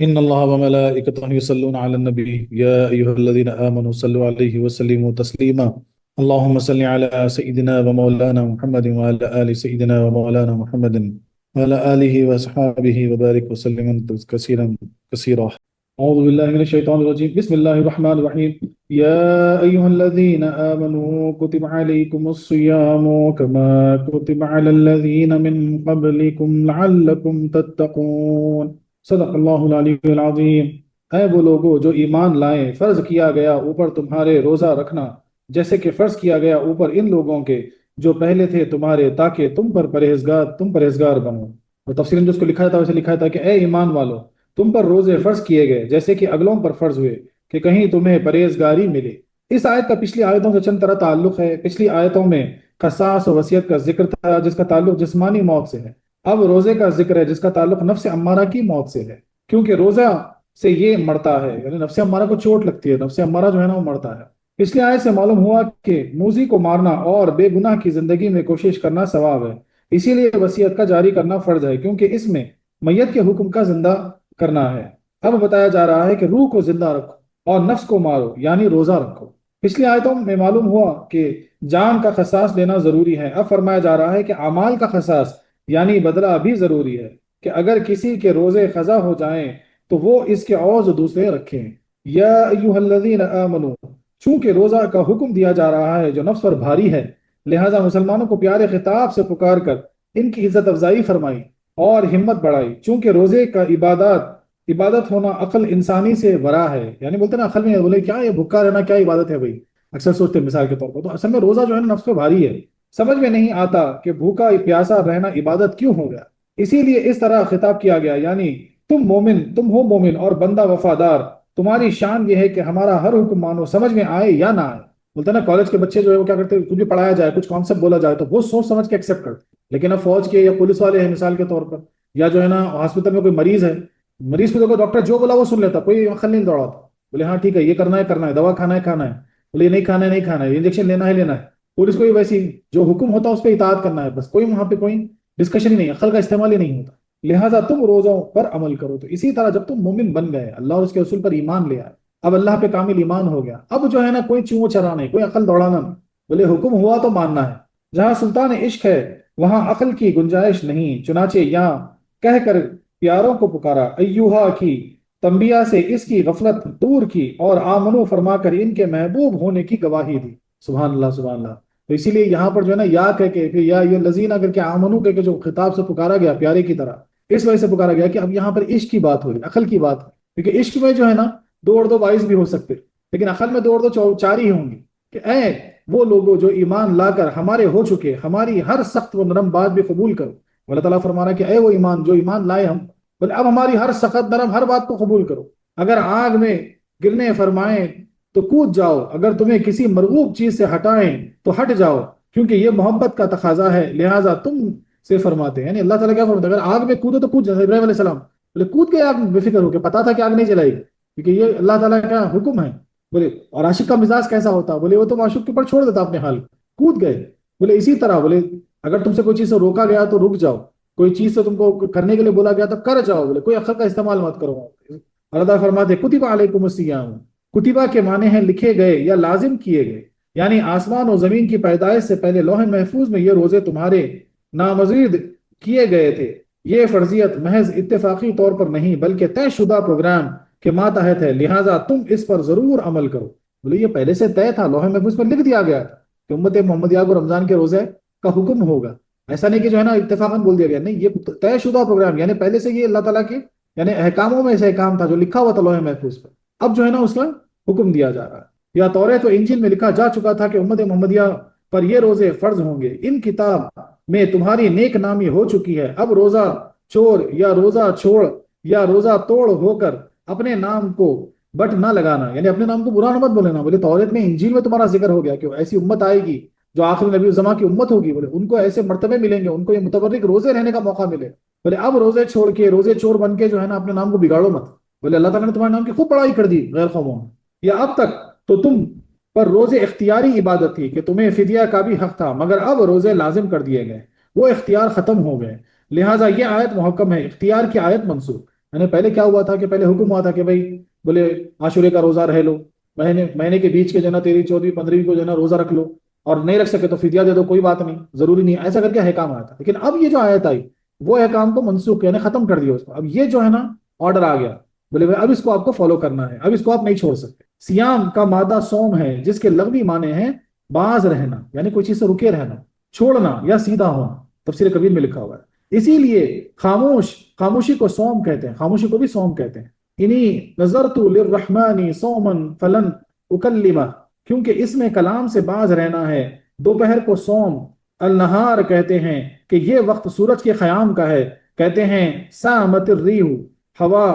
إن الله وملائكته يصلون على النبي يا أيها الذين آمنوا صلوا عليه وسلموا تسليما. اللهم صل على سيدنا ومولانا محمد وعلى آل سيدنا ومولانا محمد وعلى آله وأصحابه وبارك وسلم كثيرا كثيرا. أعوذ بالله من الشيطان الرجيم. بسم الله الرحمن الرحيم. يا أيها الذين آمنوا كتب عليكم الصيام كما كتب على الذين من قبلكم لعلكم تتقون. صدق اللہ العلی العظیم۔ اے وہ لوگو جو ایمان لائیں، فرض کیا گیا اوپر تمہارے روزہ رکھنا جیسے کہ فرض کیا گیا اوپر ان لوگوں کے جو پہلے تھے تمہارے، تاکہ تم پرہیزگار بنو۔ اور تفسیراً جو اس کو لکھا تھا ویسے لکھا تھا کہ اے ایمان والو، تم پر روزے فرض کیے گئے جیسے کہ اگلوں پر فرض ہوئے، کہ کہیں تمہیں پرہیزگاری ملے۔ اس آیت کا پچھلی آیتوں سے چند طرح تعلق ہے۔ پچھلی آیتوں میں قصاص و وصیت کا ذکر تھا جس کا تعلق جسمانی موت سے ہے۔ اب روزے کا ذکر ہے جس کا تعلق نفس امارہ کی موت سے ہے، کیونکہ روزہ سے یہ مرتا ہے، یعنی نفس امارہ کو چوٹ لگتی ہے، نفس امارہ جو ہے نا وہ مرتا ہے۔ پچھلی آیت سے معلوم ہوا کہ موذی کو مارنا اور بے گناہ کی زندگی میں کوشش کرنا ثواب ہے، اسی لیے وصیت کا جاری کرنا فرض ہے، کیونکہ اس میں میت کے حکم کا زندہ کرنا ہے۔ اب بتایا جا رہا ہے کہ روح کو زندہ رکھو اور نفس کو مارو، یعنی روزہ رکھو۔ پچھلی آیتوں میں معلوم ہوا کہ جان کا قصاص لینا ضروری ہے۔ اب فرمایا جا رہا ہے کہ اعمال کا قصاص یعنی بدلہ بھی ضروری ہے، کہ اگر کسی کے روزے قضا ہو جائیں تو وہ اس کے عوض دوسرے رکھیں۔ یا ایھا الذین آمنو، چونکہ روزہ کا حکم دیا جا رہا ہے جو نفس پر بھاری ہے، لہذا مسلمانوں کو پیارے خطاب سے پکار کر ان کی عزت افزائی فرمائی اور ہمت بڑھائی، چونکہ روزے کا عبادت ہونا عقل انسانی سے ورا ہے۔ یعنی بولتے ہیں نا عقل میں، بولے کیا یہ بھوکا رہنا کیا عبادت ہے بھائی، اکثر سوچتے ہیں مثال کے طور پر۔ تو اصل میں روزہ جو ہے نا نفس پہ بھاری ہے، سمجھ میں نہیں آتا کہ بھوکا پیاسا رہنا عبادت کیوں ہو گیا، اسی لیے اس طرح خطاب کیا گیا، یعنی تم ہو مومن اور بندہ وفادار، تمہاری شان یہ ہے کہ ہمارا ہر حکم مانو، سمجھ میں آئے یا نہ آئے۔ بولتے ہیں نا کالج کے بچے جو ہے وہ کیا کرتے ہیں، کچھ بھی پڑھایا جائے، کچھ کانسیپٹ بولا جائے تو وہ سوچ سمجھ کے ایکسیپٹ کرتے، لیکن اب فوج کے یا پولیس والے ہیں مثال کے طور پر، یا جو ہے نا ہاسپٹل میں کوئی مریض ہے، مریض کو دیکھو ڈاکٹر جو بولا وہ سن لیتا، کوئی عقل نہیں دوڑاتا، بولے ہاں ٹھیک ہے یہ کرنا ہے دوا کھانا ہے، بولے یہ نہیں کھانا ہے انجیکشن لینا ہے۔ پولیس کو بھی ویسی جو حکم ہوتا ہے اس پہ اطاعت کرنا ہے، بس کوئی وہاں پہ کوئی ڈسکشن ہی نہیں، عقل کا استعمال ہی نہیں ہوتا۔ لہٰذا تم روزوں پر عمل کرو۔ تو اسی طرح جب تم مومن بن گئے، اللہ اور اس کے رسول پر ایمان لے آئے، اب اللہ پہ کامل ایمان ہو گیا، اب جو ہے نا کوئی چوں چرا نہیں، کوئی عقل دوڑانا نہیں، بولے حکم ہوا تو ماننا ہے۔ جہاں سلطان عشق ہے وہاں عقل کی گنجائش نہیں، چنانچہ یہاں کہہ کر پیاروں کو پکارا، ایوہا کی تنبیہ سے اس کی غفلت دور کی، اور آمنو فرما کر ان کے محبوب ہونے کی گواہی دی۔ سبحان اللہ سبحان اللہ۔ تو اسی لیے یہاں پر جو ہے نا یا کہہ کے یا الذین کر کے آمنو کہہ کے جو خطاب سے پکارا گیا پیارے کی طرح، اس وجہ سے پکارا گیا کہ اب یہاں پر عشق کی بات ہو رہی، عقل کی بات ہے، کیونکہ عشق میں جو ہے نا دو اور دو باعث بھی ہو سکتے، لیکن عقل میں دو اور دو چار ہی ہوں گی، کہ اے وہ لوگوں جو ایمان لا کر ہمارے ہو چکے، ہماری ہر سخت و نرم بات بھی قبول کرو۔ اللہ تعالیٰ فرما رہا ہے کہ اے وہ ایمان لائے ہم، بولے اب ہماری ہر سخت نرم ہر بات کو قبول کرو۔ اگر آگ میں گرنے فرمائیں تو کود جاؤ، اگر تمہیں کسی مرغوب چیز سے ہٹائیں تو ہٹ جاؤ، کیونکہ یہ محبت کا تقاضا ہے، لہٰذا تم سے فرماتے ہیں۔ یعنی اللہ تعالیٰ کیا فرماتے ہیں، اگر آگ میں کودو تو کود جاؤ۔ ابراہیم علیہ السلام بولے کود گئے آگ میں، بے فکر ہو کے، پتا تھا کہ آگ نہیں جلائے گی، کیونکہ یہ اللہ تعالیٰ کا حکم ہے۔ بولے اور عاشق کا مزاج کیسا ہوتا، بولے وہ تو معشوق کے اوپر چھوڑ دیتا اپنے حال، کود گئے۔ بولے اسی طرح بولے اگر تم سے کوئی چیز سے روکا گیا تو رک جاؤ، کوئی چیز سے تم کو کرنے کے لیے بولا گیا تو کر جاؤ، بولے کوئی عقل کا استعمال مت کرو۔ اللہ تعالیٰ فرماتے ہیں کتب علیکم الصیام، کتبہ کے معنی ہیں لکھے گئے یا لازم کیے گئے، یعنی آسمان و زمین کی پیدائش سے پہلے لوح محفوظ میں یہ روزے تمہارے نامزید کیے گئے تھے۔ یہ فرضیت محض اتفاقی طور پر نہیں بلکہ طے شدہ پروگرام کے ماتحت ہے، لہٰذا تم اس پر ضرور عمل کرو۔ بولے یہ پہلے سے طے تھا، لوح محفوظ پر لکھ دیا گیا تھا کہ امت محمدیہ کو رمضان کے روزے کا حکم ہوگا، ایسا نہیں کہ جو ہے نا اتفاقاً بول دیا گیا، نہیں، یہ طے شدہ پروگرام، یعنی پہلے سے یہ اللہ تعالیٰ کے یعنی احکاموں میں سے احکام تھا جو لکھا ہوا تھا لوح محفوظ پر، اب جو ہے نا اس کا حکم دیا جا رہا ہے۔ یا توریت و انجیل میں لکھا جا چکا تھا کہ امت محمدیہ پر یہ روزے فرض ہوں گے، ان کتاب میں تمہاری نیک نامی ہو چکی ہے، اب روزہ چور یا روزہ چھوڑ یا روزہ توڑ ہو کر اپنے نام کو بٹ نہ لگانا، یعنی اپنے نام کو برا نہ مت بولنا۔ بولے توریت میں انجیل میں تمہارا ذکر ہو گیا کہ ایسی امت آئے گی جو آخری نبی الزما کی امت ہوگی، بولے ان کو ایسے مرتبے ملیں گے، ان کو یہ متبرک روزے رہنے کا موقع ملے۔ بولے اب روزے چھوڑ کے روزے چور بن کے جو ہے نا اپنے نام کو بگاڑو مت۔ بولے اللہ تعالیٰ نے تمہارے نام کی خوب بڑائی کر دی غیر قوموں میں، یا اب تک تو تم پر روزے اختیاری عبادت تھی کہ تمہیں فدیہ کا بھی حق تھا، مگر اب روزے لازم کر دیے گئے، وہ اختیار ختم ہو گئے، لہٰذا یہ آیت محکم ہے، اختیار کی آیت منسوخ۔ یعنی پہلے کیا ہوا تھا کہ پہلے حکم ہوا تھا کہ بھائی بولے عاشورے کا روزہ رہ لو، مہینے کے بیچ کے جو ہے نا 13، 14، 15 کو جو ہے نا روزہ رکھ لو، اور نہیں رکھ سکے تو فدیہ دے دو، کوئی بات نہیں، ضروری نہیں، ایسا کر کے احکام آیا تھا۔ لیکن اب یہ جو آیت آئی وہ احکام کو منسوخ یعنی ختم کر دیا اس کو، اب یہ جو ہے نا آرڈر آ گیا، بولے بھائی اب اس کو آپ کو فالو کرنا ہے، اب اس کو آپ نہیں چھوڑ سکتے۔ سیام کا مادہ سوم ہے، جس کے لغوی معنی ہیں باز رہنا، یعنی کوئی چیز سے رکے رہنا، چھوڑنا یا سیدھا ہونا، تفسیر کبیر میں لکھا ہوا ہے۔ اسی لیے خاموشی کو سوم کہتے ہیں، خاموشی کو بھی سوم کہتے ہیں۔ انی نظرت للرحمن صوما فلن اکلمہ، کیونکہ اس میں کلام سے باز رہنا ہے۔ دوپہر کو سوم النہار کہتے ہیں کہ یہ وقت سورج کے قیام کا ہے۔ کہتے ہیں سامت الریح، ہوا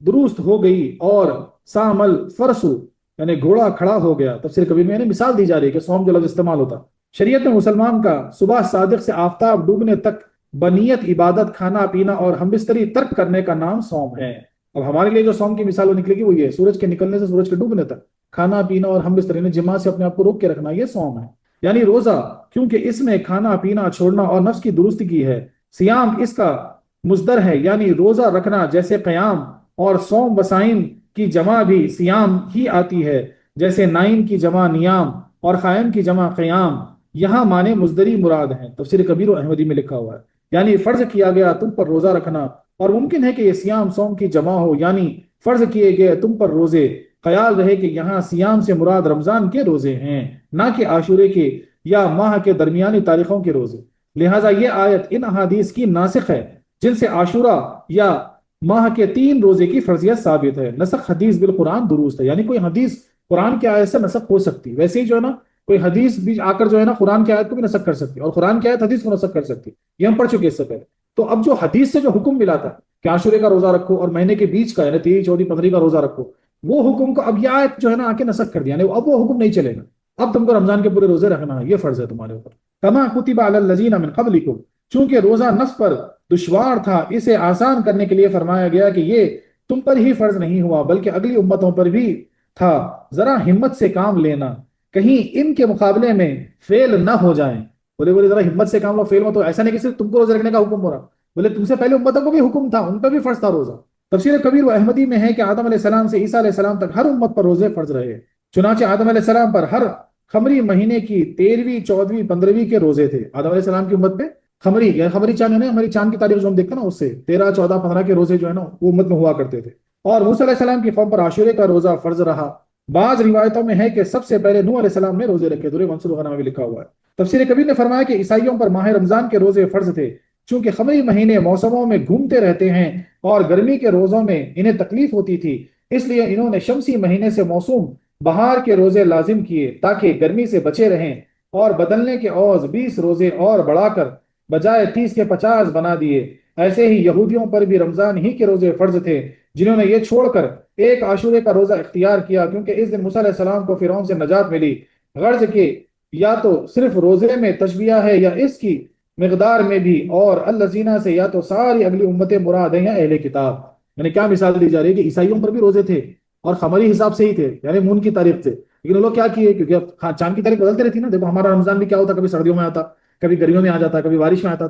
درست ہو گئی، اور سام الفرس یعنی گھوڑا کھڑا ہو گیا۔ تفسیر کبیر میں یعنی مثال دی جا رہی ہے کہ سوم جو لفظ استعمال ہوتا، شریعت میں مسلمان کا صبح صادق سے آفتاب ڈوبنے تک بنیت عبادت، کھانا پینا اور ہمبستری ترک کرنے کا نام سوم ہے۔ اب ہمارے لیے جو سوم کی مثال وہ نکلے گی وہ یہ سورج کے نکلنے سے سورج کے ڈوبنے تک کھانا پینا اور ہمبستری جماع سے اپنے آپ کو روک کے رکھنا، یہ سوم ہے۔ یعنی روزہ کیونکہ اس میں کھانا پینا چھوڑنا اور نفس کی درستگی ہے، سیام اس کا مصدر ہے، یعنی روزہ رکھنا، جیسے قیام اور سوم وسائم کی جمع بھی سیام ہی آتی ہے، جیسے نائم کی جمع نیام اور قائم کی جمع قیام، یہاں معنی مصدری مراد ہیں۔ تفسیر کبیر و احمدی میں لکھا ہوا ہے، یعنی فرض کیا گیا تم پر روزہ رکھنا، اور ممکن ہے کہ یہ سیام سوم کی جمع ہو، یعنی فرض کیے گئے تم پر روزے۔ خیال رہے کہ یہاں سیام سے مراد رمضان کے روزے ہیں، نہ کہ عاشورے کے یا ماہ کے درمیانی تاریخوں کے روزے۔ لہٰذا یہ آیت ان احادیث کی ناسخ ہے جن سے عاشورہ یا ماہ کے 3 روزے کی فرضیت ثابت ہے۔ نسخ حدیث بالقرآن درست ہے، یعنی کوئی حدیث قرآن کی آیت سے نسخ ہو سکتی، ویسے ہی جو ہے نا کوئی حدیث بھی آ کر جو ہے نا قرآن کی آیت کو بھی نسخ کر سکتی، اور قرآن کی آیت حدیث کو نسخ کر سکتی، یہ ہم پڑھ چکے اس سے پہلے۔ تو اب جو حدیث سے جو حکم ملا تھا کہ عاشورے کا روزہ رکھو اور مہینے کے بیچ کا یعنی 13، 14، 15 کا روزہ رکھو، وہ حکم کو اب یہ آیت جو ہے نا آ کے نسخ کر دیا، یعنی اب وہ حکم نہیں چلے گا، اب تم کو رمضان کے پورے روزے رکھنا ہے، یہ فرض ہے تمہارے اوپر۔ کما کتب علی الذین من قبلکم، چونکہ روزہ نفس پر دشوار تھا، اسے آسان کرنے کے لیے فرمایا گیا کہ یہ تم پر ہی فرض نہیں ہوا بلکہ اگلی امتوں پر بھی تھا۔ ذرا ہمت سے کام لینا، کہیں ان کے مقابلے میں فیل نہ ہو جائیں۔ بولے ذرا ہمت سے کام لو، فیل میں تو ایسا نہیں کہ صرف تم کو روزے رکھنے کا حکم ہو رہا، بولے تم سے پہلے امتوں کو بھی حکم تھا، ان پہ بھی فرض تھا روزہ۔ تفسیر کبیر و احمدی میں ہے کہ آدم علیہ السلام سے عیسیٰ علیہ السلام تک ہر امت پر روزے فرض رہے، چنانچہ آدم علیہ السلام پر ہر خمری مہینے کی 13ویں، 14ویں، 15ویں کے روزے تھے۔ آدم علیہ السلام کی امت پہ خمری یا خمری چاند ہے، ہماری چاند کی تاریخ جو ہم دیکھتے ہیں نا، اس سے 13، 14، 15 کے روزے جو ہے نا وہ امت میں ہوا کرتے تھے۔ اور موسیٰ علیہ السلام کی قوم پر عاشورے کا روزہ فرض رہا۔ بعض روایتوں میں ہے کہ سب سے پہلے نوح علیہ السلام نے روزے رکھے، درِ منصور الغنم میں بھی لکھا ہوا ہے۔ تفسیر کبیر نے فرمایا کہ عیسائیوں پر ماہ رمضان کے روزے فرض تھے، چونکہ خمری مہینے موسموں میں گھومتے رہتے ہیں اور گرمی کے روزوں میں انہیں تکلیف ہوتی تھی، اس لیے انہوں نے شمسی مہینے سے موسوم بہار کے روزے لازم کیے تاکہ گرمی سے بچے رہیں، اور بدلنے کے عوض 20 روزے اور بڑھا کر بجائے 30 کے 50 بنا دیے۔ ایسے ہی یہودیوں پر بھی رمضان ہی کے روزے فرض تھے، جنہوں نے یہ چھوڑ کر ایک عاشورے کا روزہ اختیار کیا، کیونکہ اس دن موسیٰ علیہ السلام کو فرعون سے نجات ملی۔ غرض کہ یا تو صرف روزے میں تشبیہ ہے یا اس کی مقدار میں بھی، اور الذین سے یا تو ساری اگلی امتیں مراد ہیں یا اہل کتاب۔ یعنی کیا مثال دی جا رہی ہے کہ عیسائیوں پر بھی روزے تھے اور قمری حساب سے ہی تھے، یعنی مون کی تاریخ سے، لیکن وہ لوگ کیا کیے، کیونکہ اب چاند کی تاریخ بدلتی رہتی ہے نا، دیکھو ہمارا رمضان بھی کیا ہوتا، کبھی سردیوں میں آتا، کبھی گرمیوں میں آ جاتا، کبھی بارش میں آتا،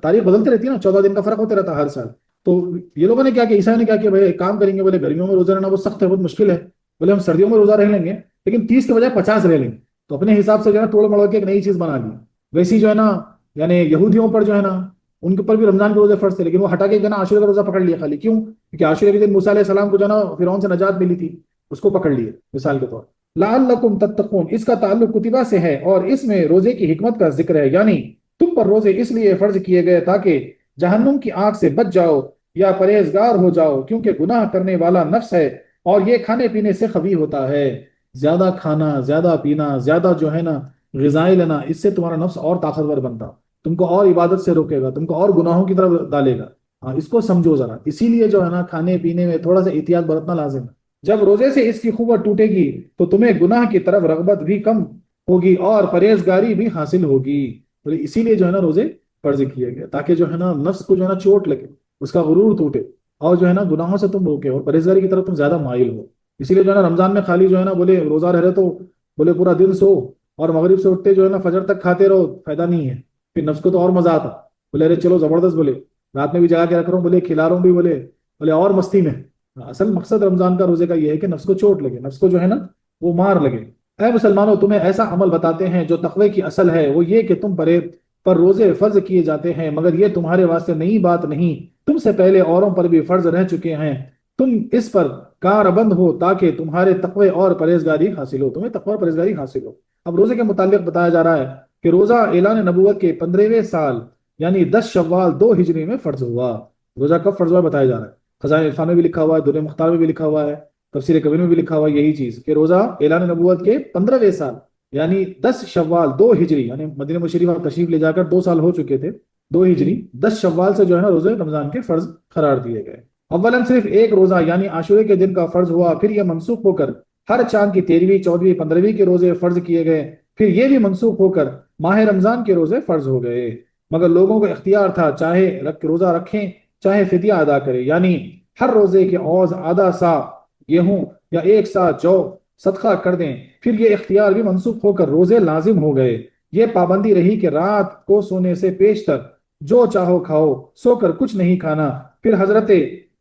تاریخ بدلتی رہتی ہے نا، 14 دن کا فرق ہوتا رہتا ہر سال۔ تو یہ لوگوں نے کیا کیا، عیسائیوں نے کیا کیا، بھائی ایک کام کریں گے، بولے گرمیوں میں روزہ رہنا بہت سخت ہے، بہت مشکل ہے، بولے ہم سردیوں میں روزہ رہ لیں گے لیکن 30 کے بجائے 50 رہ لیں گے۔ تو اپنے حساب سے جو ہے نا توڑ مڑوڑ کے ایک نئی چیز بنا لی۔ ویسی جو ہے نا یعنی یہودیوں پر جو ہے نا ان کے اوپر بھی رمضان کے روزے فرض تھے، لیکن وہ ہٹا کے جو ہے نا عاشورے کا روزہ پکڑ لیا خالی۔ کیوں؟ کیونکہ عاشورے کے دن موسیٰ علیہ السلام کو جو ہے نا فرعون سے نجات ملی تھی، اس کو پکڑ لیے مثال کے طور۔ لعلکم تتقون، اس کا تعلق کتبہ سے ہے اور اس میں روزے کی حکمت کا ذکر ہے، یعنی تم پر روزے اس لیے فرض کیے گئے تاکہ جہنم کی آگ سے بچ جاؤ یا پرہیزگار ہو جاؤ، کیونکہ گناہ کرنے والا نفس ہے اور یہ کھانے پینے سے خبی ہوتا ہے۔ زیادہ کھانا، زیادہ پینا، زیادہ جو ہے نا غذائیں لینا، اس سے تمہارا نفس اور طاقتور بنتا، تم کو اور عبادت سے روکے گا، تم کو اور گناہوں کی طرف ڈالے گا۔ ہاں اس کو سمجھو ذرا، اسی لیے جو ہے نا کھانے پینے میں تھوڑا سا احتیاط برتنا لازم ہے۔ جب روزے سے اس کی قوت ٹوٹے گی تو تمہیں گناہ کی طرف رغبت بھی کم ہوگی اور پرہیزگاری بھی حاصل ہوگی۔ اسی لیے جو ہے نا روزے فرض کیے گئے تاکہ جو ہے نا نفس کو جو ہے نا چوٹ لگے، اس کا غرور ٹوٹے، اور جو ہے نا گناہوں سے تم روکے اور پرہیزگاری کی طرف تم زیادہ مائل ہو۔ اسی لیے جو ہے نا رمضان میں خالی جو ہے نا بولے روزہ رہ رہے تو بولے پورا دن سو اور مغرب سے اٹھتے جو ہے نا فجر تک کھاتے رہو، فائدہ نہیں ہے، پھر نفس کو تو اور مزہ آتا، بولے ارے چلو زبردست، بولے رات میں بھی جگا کے رکھ رہا ہوں، بولے کھلا رہا ہوں بھی، بولے بولے اور مستی میں؟ اصل مقصد رمضان کا روزے کا یہ ہے کہ نفس کو چوٹ لگے، نفس کو جو ہے نا وہ مار لگے۔ اے مسلمانوں، تمہیں ایسا عمل بتاتے ہیں جو تقوی کی اصل ہے، وہ یہ کہ تم پر روزے فرض کیے جاتے ہیں، مگر یہ تمہارے واسطے نئی بات نہیں، تم سے پہلے اوروں پر بھی فرض رہ چکے ہیں، تم اس پر کاربند ہو تاکہ تمہارے تقوی اور پرہیزگاری حاصل ہو، تمہیں تقوی اور پرہیزگاری حاصل ہو۔ اب روزے کے متعلق بتایا جا رہا ہے کہ روزہ اعلان نبوت کے 15ویں سال یعنی 10 شوال 2 ہجری میں فرض ہوا۔ روزہ کب فرض ہوا بتایا جا رہا ہے، خزائن عرفان میں بھی لکھا ہوا ہے، درر مختار میں بھی لکھا ہوا ہے، تفسیر کبیر میں بھی لکھا ہوا ہے یہی چیز کہ روزہ اعلان نبوت کے 15ویں سال یعنی 10 شوال 2 ہجری، یعنی مدینہ مشرفہ تشریف لے جا کر 2 سال ہو چکے تھے، 2 ہجری 10 شوال سے جو ہے نا روزے رمضان کے فرض قرار دیے گئے۔ اولاً صرف ایک روزہ یعنی عاشورے کے دن کا فرض ہوا، پھر یہ منسوخ ہو کر ہر چاند کی 13ویں 14ویں 15ویں کے روزے فرض کیے گئے، پھر یہ بھی منسوخ ہو کر ماہ رمضان کے روزے فرض ہو گئے، مگر لوگوں کو اختیار تھا چاہے روزہ رکھیں چاہے فدیہ ادا کریں، یعنی ہر روزے کے عوض آدھا سا گیہوں یا 1 سا جو صدقہ کر دیں۔ پھر یہ اختیار بھی منسوخ ہو کر روزے لازم ہو گئے۔ یہ پابندی رہی کہ رات کو سونے سے پیش تک جو چاہو کھاؤ، سو کر کچھ نہیں کھانا۔ پھر حضرت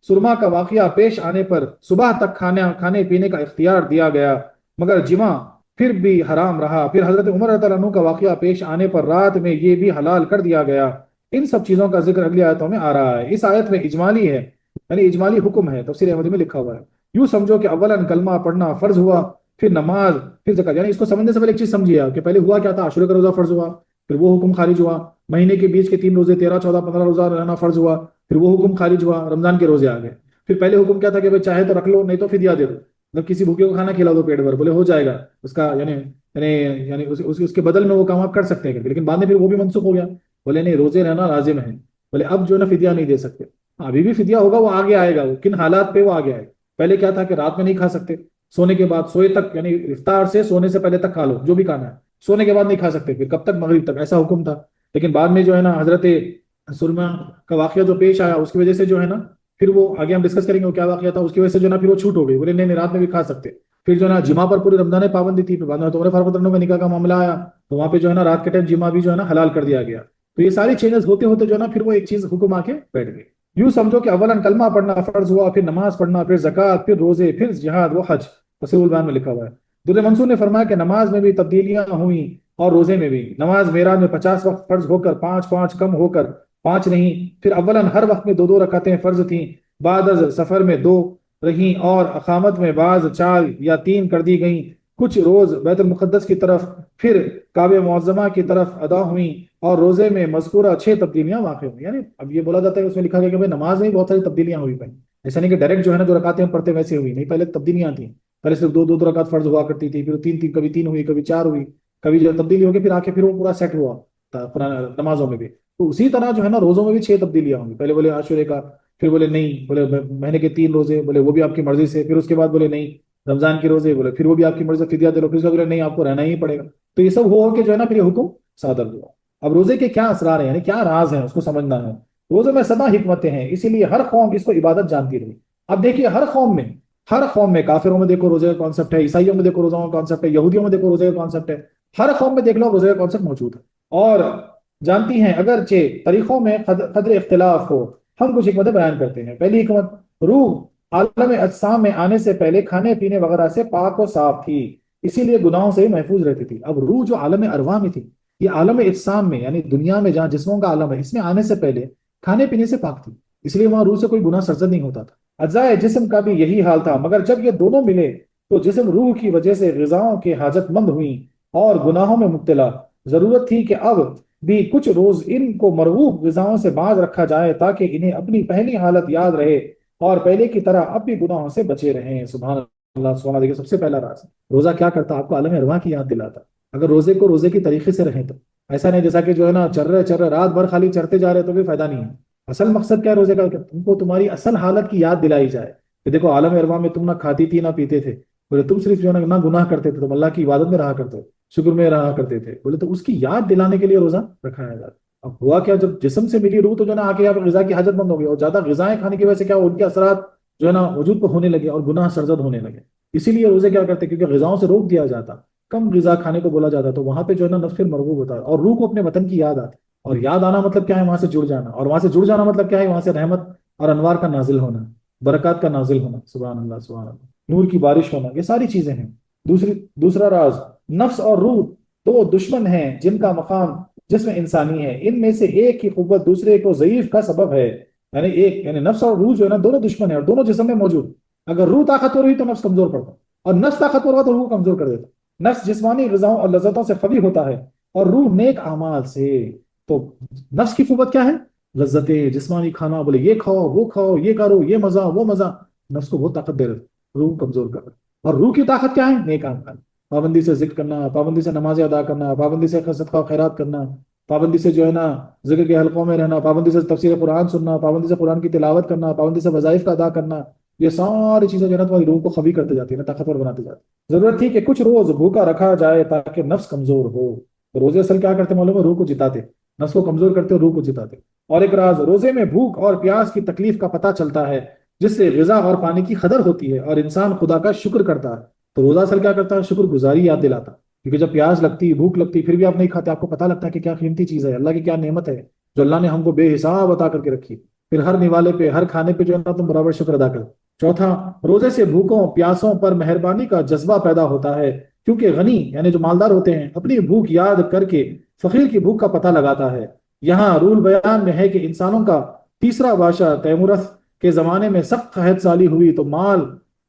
سرما کا واقعہ پیش آنے پر صبح تک کھانے پینے کا اختیار دیا گیا، مگر جمع پھر بھی حرام رہا۔ پھر حضرت عمر رضی اللہ عنہ کا واقعہ پیش آنے پر رات میں یہ بھی حلال کر دیا گیا۔ ان سب چیزوں کا ذکر اگلی آیتوں میں آ رہا ہے۔ اس آیت میں اجمالی ہے، یعنی اجمالی حکم ہے، تفسیر احمدی میں لکھا ہوا ہے۔ یوں سمجھو کہ اولاً کلمہ پڑھنا فرض ہوا، پھر نماز، پھر زکات، یعنی اس کو سمجھنے سے پہلے ایک چیز سمجھیے کہ پہلے ہوا کیا تھا، عاشورے کا روزہ فرض ہوا، پھر وہ حکم خارج ہوا، مہینے کے بیچ کے 3 روزے 13 14 15 روزہ رہنا فرض ہوا، پھر وہ حکم خارج ہوا، رمضان کے روزے آ گئے۔ پھر پہلے حکم کیا تھا کہ بھائی چاہے تو رکھ لو نہیں تو فدیہ دے دو، مطلب کسی بھوکے کو کھانا کھلا دو پیٹ بھر، بولے ہو جائے گا اس کا، یعنی اس کے بدل میں وہ کام آپ کر سکتے ہیں، لیکن بعد میں پھر وہ بھی منسوخ ہو گیا، بولے نہیں روزے رہنا لازم ہے، بولے اب جو ہے نا فدیہ نہیں دے سکتے، ابھی بھی فدیہ ہوگا، وہ آگے آئے گا، وہ کن حالات پہ وہ آگے آئے گا۔ پہلے کیا تھا کہ رات میں نہیں کھا سکتے، سونے کے بعد سوئے تک، یعنی افطار سے سونے سے پہلے تک کھا لو جو بھی کھانا ہے، سونے کے بعد نہیں کھا سکتے، پھر کب تک، مغرب تک، ایسا حکم تھا۔ لیکن بعد میں جو ہے نا حضرت سرما کا واقعہ جو پیش آیا اس کی وجہ سے جو ہے نا پھر وہ آگے ہم ڈسکس کریں گے وہ کیا واقعہ تھا، اس کی وجہ سے جو ہے نا پھر وہ چھوٹ ہو گئی، بولے نہیں نہیں رات میں بھی کھا سکتے۔ پھر جو ہے نا جمعہ پر پورے رمضان پابندی تھی، پھر بعد میں تو عمر فاروق کا نکاح کا معاملہ آیا تو وہاں پہ جو ہے نا رات کے ٹائم جمعہ بھی جو ہے نا حلال کر دیا گیا۔ تو یہ ساری چینجز ہوتے ہوتے جو ہے نا پھر وہ ایک چیز حکم آ کے بیٹھ گئی۔ یوں سمجھو کہ اولاً کلمہ پڑھنا فرض ہوا، پھر نماز پڑھنا، پھر زکوٰۃ، پھر روزے، پھر جہاد و حج، تفسیر البیان میں لکھا ہوا ہے۔ در منصور نے فرمایا کہ نماز میں بھی تبدیلیاں ہوئیں اور روزے میں بھی۔ نماز معراج میں 50 وقت فرض ہو کر 5 کم ہو کر 5 نہیں، پھر اولاً ہر وقت میں 2 رکعتیں فرض تھیں، بعد از سفر میں 2 رہیں، اور اقامت میں بعض 4 یا 3 کر دی گئیں۔ کچھ روز بیت المقدس کی طرف پھر کعبہ معظمہ کی طرف ادا ہوئیں، اور روزے میں مذکورہ 6 تبدیلیاں واقع ہوئیں۔ یعنی اب یہ بولا جاتا ہے اس میں لکھا گیا کہ نماز میں بہت ساری تبدیلیاں ہوئی پہلے، ایسا نہیں کہ ڈائریکٹ جو ہے نا جو رکعتیں ہم پڑھتے ویسے ہوئی نہیں، پہلے تبدیلیاں تھیں، پہلے صرف 2 رکعت فرض ہوا کرتی تھی، پھر 3 کبھی 3 ہوئی، کبھی 4 ہوئی، کبھی جو تبدیلی ہو گئی، پھر آ کے پھر وہ پورا سیٹ ہوا تھا نمازوں میں بھی۔ تو اسی طرح جو ہے نا روزوں میں بھی 6 تبدیلیاں ہوں گی، پہلے بولے عاشورے کا، پھر بولے نہیں، بولے مہینے کے 3 روزے، بولے وہ بھی آپ کی مرضی سے، پھر اس کے بعد بولے نہیں رمضان کے روزے، بولے پھر وہ بھی آپ کی مرضی سے فدیہ دے لو، پھر اس کے بعد بولے نہیں آپ کو رہنا ہی پڑے گا۔ تو یہ سب ہو کے جو ہے نا پھر یہ حکم صادر ہوا۔ اب روزے کے کیا اسرار ہیں، یعنی کیا راز ہیں، اس کو سمجھنا ہے۔ روزے میں سدا حکمتیں ہیں، اسی لیے ہر قوم اس کو عبادت جانتی رہی۔ اب دیکھیے ہر قوم میں کافروں میں دیکھو روزے کا کانسیپٹ ہے، عیسائیوں میں دیکھو روزوں کا کانسیپٹ ہے، یہودیوں میں دیکھو روزے کا کانسیپٹ ہے، ہر قوم میں دیکھ لو روزے کا کانسیپٹ موجود ہے، اور جانتی ہیں اگرچہ طریقوں میں قدر اختلاف ہو، ہم کچھ حکمتیں بیان کرتے ہیں۔ پہلی حکمت، روح عالم اجسام میں آنے سے پہلے کھانے پینے وغیرہ سے پاک و صاف تھی، اسی لیے گناہوں سے محفوظ رہتی تھی۔ اب روح جو عالم ارواح میں تھی، یہ عالم اجسام میں یعنی دنیا میں جہاں جسموں کا عالم ہے، اس میں آنے سے پہلے کھانے پینے سے پاک تھی، اس لیے وہاں روح سے کوئی گناہ سرزد نہیں ہوتا تھا۔ اجزاء جسم کا بھی یہی حال تھا، مگر جب یہ دونوں ملے تو جسم روح کی وجہ سے غذاؤں کے حاجت مند ہوئیں اور گناہوں میں مبتلا۔ ضرورت تھی کہ اب بھی کچھ روز ان کو مرغوب غذاؤں سے باز رکھا جائے تاکہ انہیں اپنی پہلی حالت یاد رہے اور پہلے کی طرح اب بھی گناہوں سے بچے رہیں۔ سبحان اللہ، سبحان اللہ۔ دیکھیں سب سے پہلا راز روزہ کیا کرتا، آپ کو عالم ارواح کی یاد دلاتا۔ اگر روزے کو روزے کی طریقے سے رہیں تو ایسا نہیں جیسا کہ جو ہے نا چر رہے رات بھر خالی چرتے جا رہے تو بھی فائدہ نہیں ہے۔ اصل مقصد کیا ہے روزے کا، کہ تم کو تمہاری اصل حالت کی یاد دلائی جائے کہ دیکھو عالم ارواح میں تم نہ کھاتی تھی نہ پیتے تھے، بولے تم صرف جو ہے نہ گناہ کرتے تھے، تم اللہ کی عبادت میں رہا کرتے، شکر میں رہا کرتے تھے، بولے تو اس کی یاد دلانے کے لیے روزہ رکھایا جاتا۔ اب ہوا کیا، جب جسم سے ملی روح تو جو ہے نا آ کے یہاں پہ غذا کی حاجت بند ہو گئی، اور زیادہ غذائیں کھانے کی وجہ سے کیا ان کے اثرات جو ہے نا وجود پہ ہونے لگے اور گناہ سرزد ہونے لگے۔ اسی لیے روزے کیا کرتے، کیونکہ غذاؤں سے روک دیا جاتا، کم غذا کھانے کو بولا جاتا، تو وہاں پہ جو ہے نا نفس پھر مرغوب ہوتا ہے اور روح کو اپنے وطن کی یاد آتی۔ اور یاد آنا مطلب کیا ہے، وہاں سے جڑ جانا، اور وہاں سے جڑ جانا مطلب کیا ہے، وہاں سے رحمت اور انوار کا نازل ہونا۔ برکات کا نازل ہونا، سبحان اللہ سبحان اللہ، نور کی بارش ہونا، یہ ساری چیزیں ہیں۔ دوسرا راز، نفس اور روح دو دشمن ہیں جن کا مقام جسم انسانی ہے، ان میں سے ایک کی قوت دوسرے کو ضعیف کا سبب ہے۔ یعنی ایک، یعنی نفس اور روح جو ہے نا، دونوں دشمن ہیں اور دونوں جسم میں موجود۔ اگر روح طاقتور ہوئی تو نفس کمزور پڑتا، اور نفس طاقتور ہوا تو روح کو کمزور کر دیتا۔ نفس جسمانی غذاؤں اور لذتوں سے قوی ہوتا ہے، اور روح نیک اعمال سے۔ تو نفس کی قوت کیا ہے؟ لذتیں، جسمانی کھانا، بولے یہ کھاؤ وہ کھاؤ، یہ کرو یہ مزہ وہ مزہ، نفس کو بہت طاقت دے رہے، روح کمزور کر رہے۔ اور روح کی طاقت کیا ہے؟ نیک اعمال، پابندی سے ذکر کرنا، پابندی سے نمازیں ادا کرنا، پابندی سے صدقہ و خیرات کرنا، پابندی سے جو ہے نا ذکر کے حلقوں میں رہنا، پابندی سے تفسیر قرآن سننا، پابندی سے قرآن کی تلاوت کرنا، پابندی سے وظائف کا ادا کرنا۔ یہ ساری چیزیں جو ہے نا تمہاری روح کو قوی کرتے جاتی ہے نا، طاقتور بناتے جاتی ہے۔ ضرورت تھی کہ کچھ روز بھوکا رکھا جائے تاکہ نفس کمزور ہو۔ تو روزے اصل کیا کرتے معلوم ہے؟ روح کو جتاتے، نفس کو کمزور کرتے اور روح کو جتاتے۔ اور ایک راز، روزے میں بھوک اور پیاس کی تکلیف کا پتہ چلتا ہے، جس سے غذا اور پانی کی قدر ہوتی ہے اور انسان خدا کا شکر کرتا ہے۔ تو روزہ اصل کیا کرتا ہے؟ شکر گزاری یاد دلاتا، کیونکہ جب پیاس لگتی، بھوک لگتی، پھر بھی آپ نہیں کھاتے، آپ کو پتہ لگتا ہے کہ کیا قیمتی چیز ہے، اللہ کی کیا نعمت ہے جو اللہ نے ہم کو بے حساب عطا کر کے رکھی۔ پھر ہر نوالے پہ، ہر کھانے پہ جو ہے نا تم برابر شکر ادا کرو۔ چوتھا، روزے سے بھوکوں پیاسوں پر مہربانی کا جذبہ پیدا ہوتا ہے، کیونکہ غنی یعنی جو مالدار ہوتے ہیں اپنی بھوک یاد کر کے فقیر کی بھوک کا پتہ لگاتا ہے۔ یہاں رول بیان میں ہے کہ انسانوں کا تیسرا بادشاہ تیمورس کے زمانے میں سخت قحط سالی ہوئی تو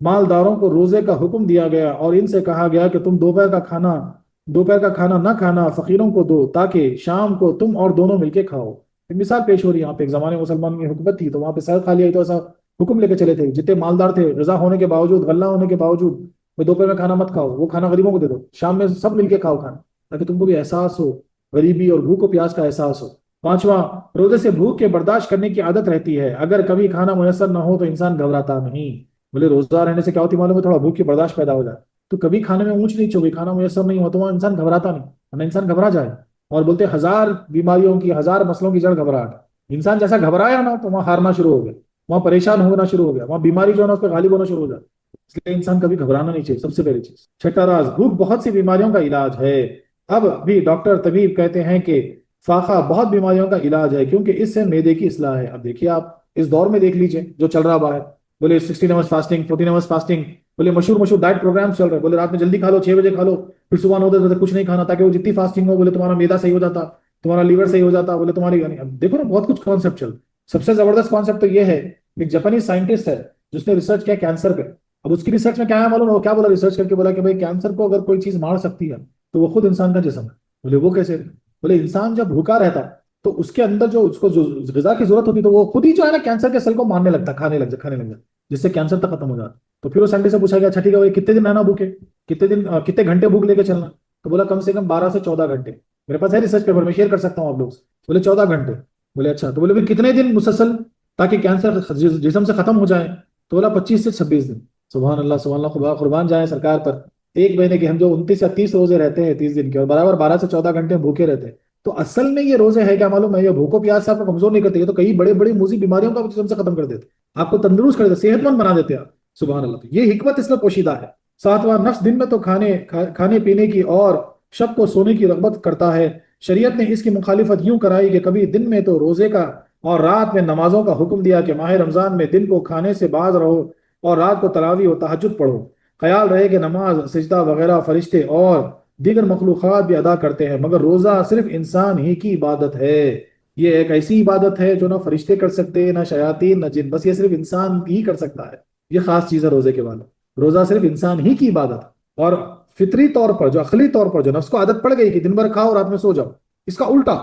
مالداروں کو روزے کا حکم دیا گیا اور ان سے کہا گیا کہ تم دوپہر کا کھانا نہ کھانا، فقیروں کو دو تاکہ شام کو تم اور دونوں مل کے کھاؤ۔ ایک مثال پیش ہو رہی ہے یہاں پہ، ایک زمانے میں مسلمان کی حکومت تھی تو وہاں پہ سیر کھا لیا تو ایسا حکم لے کے چلے تھے، جتنے مالدار تھے غذا ہونے کے باوجود، غلہ ہونے کے باوجود، میں دوپہر میں کھانا مت کھاؤ، وہ کھانا غریبوں کو دے دو، شام میں سب مل کے کھاؤ کھانا، تاکہ تم کو بھی احساس ہو غریبی اور بھوک و پیاس کا احساس ہو۔ پانچواں، روزے سے بھوک کے برداشت کرنے کی عادت رہتی ہے، اگر کبھی کھانا میسر نہ ہو تو انسان گھبراتا نہیں۔ بولے روزہ رہنے سے کیا ہوتی معلوم ہے؟ تھوڑا بھوک کی برداشت پیدا ہو جائے، تو کبھی کھانے میں اونچ نیچ ہوگی، کھانا میسر نہیں ہوا تو وہاں انسان گھبراتا نہیں، ورنہ انسان گھبرا جائے۔ اور بولتے ہزار بیماریوں کی، ہزار مسئلوں کی جڑ گھبراہٹ، انسان جیسا گھبرایا نا تو وہاں ہارنا شروع ہو گیا، وہاں پریشان ہونا شروع ہو گیا، وہاں بیماری جو ہے نا اس پہ غالب ہونا شروع ہو جاتا۔ اس لیے انسان کبھی گھبرانا نہیں چاہیے، سب سے پہلی چیز۔ چھٹا راز، بھوک بہت سی بیماریوں کا علاج ہے۔ اب بھی ڈاکٹر طبیب کہتے ہیں کہ فاقہ بہت بیماریوں کا علاج ہے، کیونکہ اس سے معدے کی اصلاح ہے۔ اب دیکھیے آپ اس دور میں دیکھ لیجئے جو چل رہا باہر، بولے 16 آورس فاسٹنگ، 14 آورس فاسٹنگ، بولے مشہور ڈائٹ پروگرام چل رہے، بولے رات میں جلدی کھا لو، 6 بجے کھا لو، پھر صبح 9 بجے کچھ نہیں کھانا، تاکہ وہ جتنی فاسٹنگ ہو بولے تمہارا میدا صحیح ہو جاتا، تمہارا لیور صحیح ہو جاتا، بولے تمہاری، یعنی اب دیکھو نا بہت کچھ کانسیپٹ چل۔ سب سے زبردست کانسیپٹ تو یہ ہے، ایک جاپانی سائنٹسٹ ہے جس نے ریسرچ کیا کینسر پہ۔ اب اس کی ریسرچ میں کیا ہے معلوم ہے؟ وہ کیا بولا ریسرچ کر کے؟ بولا کہ بھائی کینسر کو اگر کوئی چیز مار سکتی ہے تو وہ خود انسان کا جسم ہے۔ بولے وہ کیسے؟ بولے انسان جب بھوکا رہتا تو اس کے اندر جو اس کو غذا کی ضرورت ہوتی تو وہ خود ہی جو ہے نا کینسر کے سیل کو مارنے لگتا، کھانے لگ جاتا، جس سے کینسر تک ختم ہو جاتا۔ تو پھر وہ سائنٹسٹ سے پوچھا گیا اچھا ٹھیک ہے کتنے دن رہنا بھوکے، کتنے گھنٹے بھوک لے کے چلنا؟ تو بولا کم سے کم 12 سے 14 گھنٹے۔ میرے پاس ہے ریسرچ پیپر، میں شیئر کر سکتا ہوں آپ لوگ سے۔ بولے 14 گھنٹے۔ بولے اچھا، تو بولے پھر کتنے دن مسلسل تاکہ کینسر جسم سے ختم ہو جائے؟ تو بولا 25 سے 26 دن۔ سبحان اللہ سبحان اللہ، خدا قربان جائیں سرکار پر۔ ایک مہینے کے ہم جو 29 یا 30 روزے رہتے ہیں 30 دن کے، اور برابر 12 سے 14 گھنٹے بھوکے رہتے ہیں، تو اصل میں یہ روزے ہے کیا معلوم ہے؟ یہ بھوکو پیاس سے آپ کو کمزور نہیں کرتے، یہ تو کئی بڑے بڑی موذی بیماریوں کا جسم سے ختم کر دیتے، آپ کو تندرست کر دیتے، صحت مند بنا دیتے آپ۔ سبحان اللہ، یہ حکمت اس میں پوشیدہ ہے۔ ساتواں، نفس دن میں تو کھانے پینے کی اور شب کو سونے کی رغبت کرتا ہے۔ شریعت نے اس کی مخالفت یوں کرائی کہ کبھی دن میں تو روزے کا اور رات میں نمازوں کا حکم دیا کہ ماہ رمضان میں دن کو کھانے سے باز رہو اور رات کو تراویح و تہجد پڑھو۔ خیال رہے کہ نماز، سجدہ وغیرہ فرشتے اور دیگر مخلوقات بھی ادا کرتے ہیں، مگر روزہ صرف انسان ہی کی عبادت ہے۔ یہ ایک ایسی عبادت ہے جو نہ فرشتے کر سکتے، نہ شیاطین، نہ جن، بس یہ صرف انسان ہی کر سکتا ہے۔ یہ خاص چیز ہے روزے کے بعد، روزہ صرف انسان ہی کی عبادت ہے۔ اور فطری طور پر جو عقلی طور پر جو نفس کو عادت پڑ گئی کہ دن بھر کھاؤ رات میں سو جاؤ، اس کا الٹا،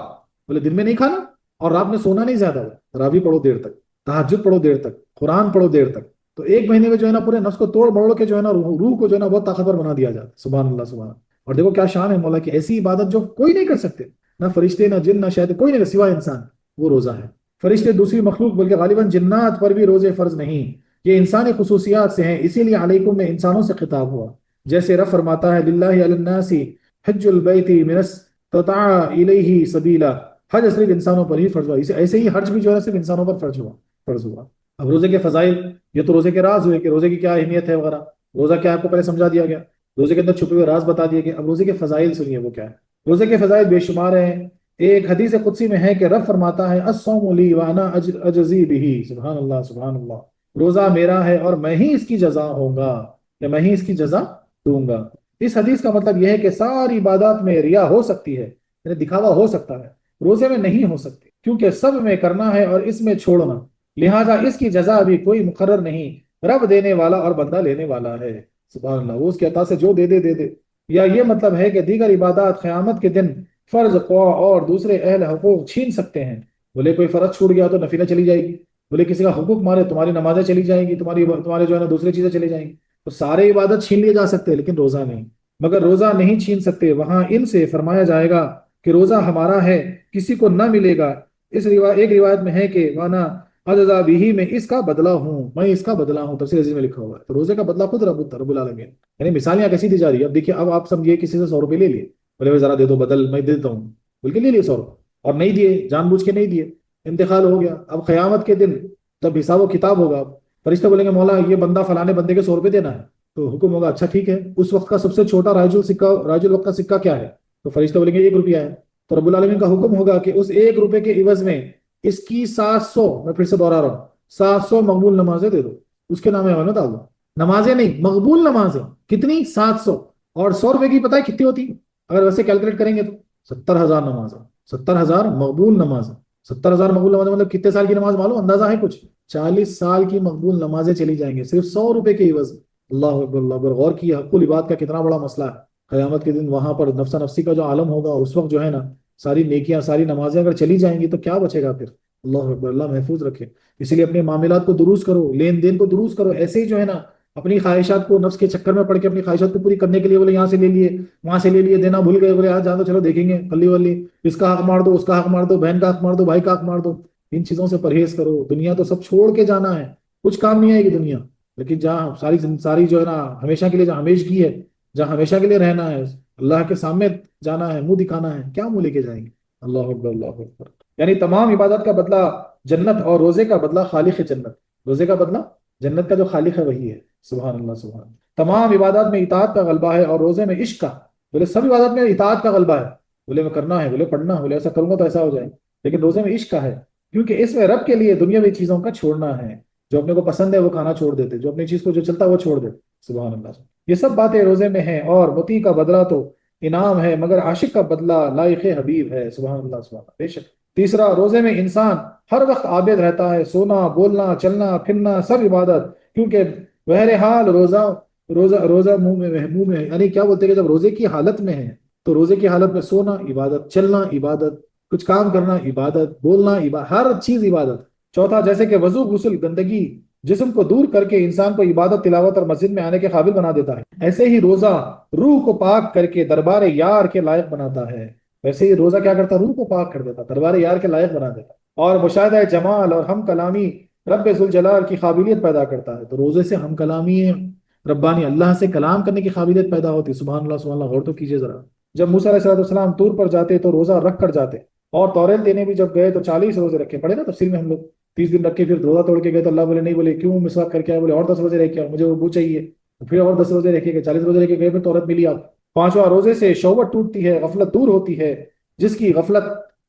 بولے دن میں نہیں کھانا اور رات میں سونا نہیں، زیادہ تراویح پڑھو دیر تک، تہجد پڑھو دیر تک، قرآن پڑھو دیر تک۔ تو ایک مہینے میں جو ہے نا پورے نفس کو توڑ مروڑ کے جو ہے نا روح کو جو ہے نا بہت طاقتور بنا دیا جاتا ہے۔ سبحان اللہ سبحان اللہ۔ اور دیکھو کیا شان ہے مولا کی، ایسی عبادت جو کوئی نہیں کر سکتے، نہ فرشتے، نہ جن، نہ شیطان، کوئی نہیں سوائے انسان، وہ روزہ ہے۔ فرشتے دوسری مخلوق بلکہ غالباً جنات پر بھی روزے فرض نہیں، یہ انسانی خصوصیات سے ہیں، اسی لیے علیکم میں انسانوں سے خطاب ہوا، جیسے رب فرماتا ہے للہ علی الناس حج البیت من استطاع الیہ سبیلا، حج صرف انسانوں پر ہی فرض ہوا، ایسے ہی حج بھی جو ہے صرف انسانوں پر فرض ہوا۔ اب روزے کے فضائل، یہ تو روزے کے راز ہوئے کہ روزے کی کیا اہمیت ہے وغیرہ، روزہ کیا آپ کو پہلے سمجھا دیا گیا، روزے کے اندر چھپے ہوئے راز بتا دیے گئے۔ اب روزے کے فضائل سنیے وہ کیا ہے۔ روزے کے فضائل بے شمار ہیں۔ ایک حدیث قدسی میں ہے کہ رب فرماتا ہے الصوم لی وانا اجزی بہ، سبحان اللہ سبحان اللہ، روزہ میرا ہے اور میں ہی اس کی جزا ہوں گا، یا میں ہی اس کی جزا دوں گا۔ اس حدیث کا مطلب یہ ہے کہ ساری عبادات میں ریا ہو سکتی ہے، یعنی دکھاوا ہو سکتا ہے، روزے میں نہیں ہو سکتی، کیونکہ سب میں کرنا ہے اور اس میں چھوڑنا، لہٰذا اس کی جزا بھی کوئی مقرر نہیں، رب دینے والا اور بندہ لینے والا ہے۔ سبحان اللہ، وہ اس کے عطا سے جو دے دے دے دے۔ یا یہ مطلب ہے کہ دیگر عبادات قیامت کے دن فرض اور دوسرے اہل حقوق چھین سکتے ہیں۔ بولے کوئی فرض چھوٹ گیا تو نفیلہ چلی جائے گی، بولے کسی کا حقوق مارے تمہاری نمازیں چلی جائیں گی، تمہارے جو ہے نا دوسری چیزیں چلی جائیں گی، تو سارے عبادت چھین لیے جا سکتے ہیں لیکن روزہ نہیں۔ مگر روزہ نہیں چھین سکتے، وہاں ان سے فرمایا جائے گا کہ روزہ ہمارا ہے، کسی کو نہ ملے گا۔ ایک روایت میں ہے کہ وانا اجزا بھی، میں اس کا بدلہ ہوں، میں اس کا بدلہ ہوں، تفسیر عزیز میں لکھا ہوا ہے۔ تو روزے کا بدلہ خود رب العالمین، یعنی مثال یہاں کیسی دی جا رہی ہے۔ اب دیکھیے، اب آپ سمجھیے کسی سے 100 روپے لے لیے، بولے بھائی ذرا دے دو بدل، میں دے دیتا ہوں، بول کے لے لیے 100 روپے، اور نہیں دیے، جان بوجھ کے نہیں دیے، انتقال ہو گیا۔ اب قیامت کے دن جب حساب و کتاب ہوگا، فرشتے بولیں گے مولا یہ بندہ فلانے بندے کے 100 روپے دینا ہے، تو حکم ہوگا اچھا ٹھیک ہے، اس وقت کا سب سے چھوٹا رائج الوقت کا سکہ کیا ہے؟ تو فرشتے بولیں گے 1 روپیہ ہے۔ تو رب العالمین کا حکم ہوگا کہ اس 1 روپے کے عوض میں اس کی 700، میں پھر سے دوہرا رہا ہوں، 700 مقبول نمازیں دے دو، اس کے نام غنیمت ڈال دو۔ نمازیں نہیں، مقبول نمازیں کتنی؟ 700۔ اور 100 روپے کی پتہ ہے کتنی ہوتی؟ اگر ویسے کیلکولیٹ کریں گے تو 70,000 نمازیں، 70,000 مقبول نمازیں، 70,000 مقبول نمازیں مطلب کتنے سال کی نماز معلوم اندازہ ہے کچھ؟ 40 سال کی مقبول نمازیں چلی جائیں گے صرف 100 روپے کے عوض۔ اللہ اکبر اللہ اکبر، غور کیا حق العباد کا کتنا بڑا مسئلہ ہے۔ قیامت کے دن وہاں پر نفسا نفسی کا جو عالم ہوگا، اس وقت جو ہے نا ساری نیکیاں ساری نمازیں اگر چلی جائیں گی تو کیا بچے گا پھر؟ اللہ اکبر، اللہ محفوظ رکھے۔ اسی لیے اپنے معاملات کو درست کرو، لین دین کو درست کرو، ایسے ہی جو ہے نا اپنی خواہشات کو نفس کے چکر میں پڑ کے اپنی خواہشات کو پوری کرنے کے لیے بولے یہاں سے لے لیے وہاں سے لے لیے، دینا بھول گئے، بولے آج جان دو چلو دیکھیں گے کلی ولی، اس کا حق مار دو، اس کا حق مار دو، بہن کا حق مار دو، بھائی کا حق مار دو۔ ان چیزوں سے پرہیز کرو، دنیا تو سب چھوڑ کے جانا ہے، کچھ کام نہیں آئے گی دنیا، لیکن جہاں ساری ساری جو ہے نا ہمیشہ کے لیے، جہاں ہمیشگی ہے، جہاں ہمیشہ کے لیے رہنا ہے، اللہ کے سامنے جانا ہے، منہ دکھانا ہے، کیا منہ لے کے جائیں گے؟ اللہ اکبر اللہ اکبر۔ یعنی تمام عبادت کا بدلہ جنت، اور روزے کا بدلہ خالق جنت، روزے کا بدلہ جنت کا جو خالق ہے وہی ہے۔ سبحان اللہ سبحان اللہ۔ تمام عبادات میں اطاعت کا غلبہ ہے، اور روزے میں عشق کا۔ بولے سب عبادت میں اطاعت کا غلبہ ہے، بولے میں کرنا ہے، بولے پڑھنا ہے، بولے ایسا کروں گا تو ایسا ہو جائے، لیکن روزے میں عشق کا ہے، کیونکہ اس میں رب کے لیے دنیاوی چیزوں کا چھوڑنا ہے، جو اپنے کو پسند ہے وہ کھانا چھوڑ دیتے، جو اپنی چیز کو جو چلتا ہے وہ چھوڑ دیتے۔ سبحان اللہ، یہ سب باتیں روزے میں ہیں، اور مطیع کا بدلہ تو انعام ہے، مگر عاشق کا بدلہ لائق حبیب ہے۔ سبحان اللہ سبحان اللہ، بے شک۔ تیسرا، روزے میں انسان ہر وقت عابد رہتا ہے، سونا بولنا چلنا پھرنا سب عبادت، کیونکہ بہرحال روزہ روزہ روزہ منہ میں یعنی کیا بولتے ہیں کہ جب روزے کی حالت میں ہے تو روزے کی حالت میں سونا عبادت، چلنا عبادت، کچھ کام کرنا عبادت، بولنا عبادت، ہر چیز عبادت۔ چوتھا، جیسے کہ وضو غسل گندگی جسم کو دور کر کے انسان کو عبادت تلاوت اور مسجد میں آنے کے قابل بنا دیتا ہے، ایسے ہی روزہ روح کو پاک کر کے دربار یار کے لائق بناتا ہے۔ ویسے ہی روزہ کیا کرتا ہے؟ روح کو پاک کر دیتا، دربار یار کے لائق بنا دیتا، اور مشاہدہ جمال اور ہم کلامی رب ذوالجلال کی قابلیت پیدا کرتا ہے۔ تو روزے سے ہم کلامی ربانی، اللہ سے کلام کرنے کی قابلیت پیدا ہوتی۔ سبحان اللہ سبحان اللہ، غور تو کیجیے ذرا۔ جب موسیٰ علیہ السلام طور پر جاتے تو روزہ رکھ کر جاتے، اور توریت دینے بھی جب گئے تو 40 روزے رکھے، پڑھے نا تفسیر میں ہم لوگ، 30 دن رکھ کے پھر روزہ توڑ کے گئے تو اللہ بولے نہیں، بولے کیوں مسواک کر کے آئے؟ بولے اور 10 روزے رہ کے آؤ، مجھے وہ چاہیے، پھر اور 10 روزے رکھے گئے، 40 روزے رہ کے گئے، پھر توریت ملی آپ۔ پانچواں، روزے سے شوبت ٹوٹتی ہے، غفلت دور ہوتی ہے، جس کی غفلت